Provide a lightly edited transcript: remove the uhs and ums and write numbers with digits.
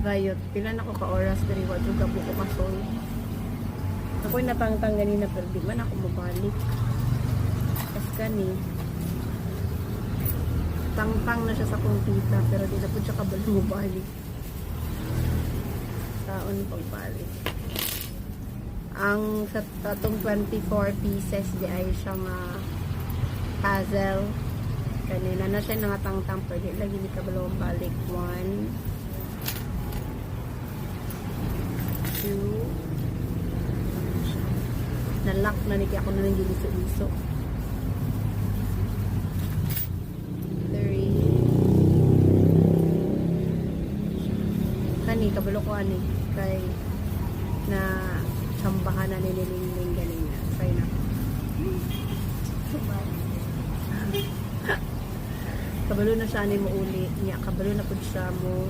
Bayot, pila na ko ka oras diri wa jud buko kasol. Ako'y natangtang ganina pero di man ako mabalik. Kas kani tangtang na siya sa kumpita pero di na po siya kabalo mabalik. Taon pagbalik. Ang sa tatong 24 pieces di ay siyang puzzle. Kanina na siya nangatangtang pero di lagi di kabalo mabalik. 1 2 nalak na ni kaya ako na nang giliso-liso 3 kani kabalo ko ani kay na sambahan na nililingling ganina kay na kabalo na siya ni mo uli niya kabalo na pud siya mo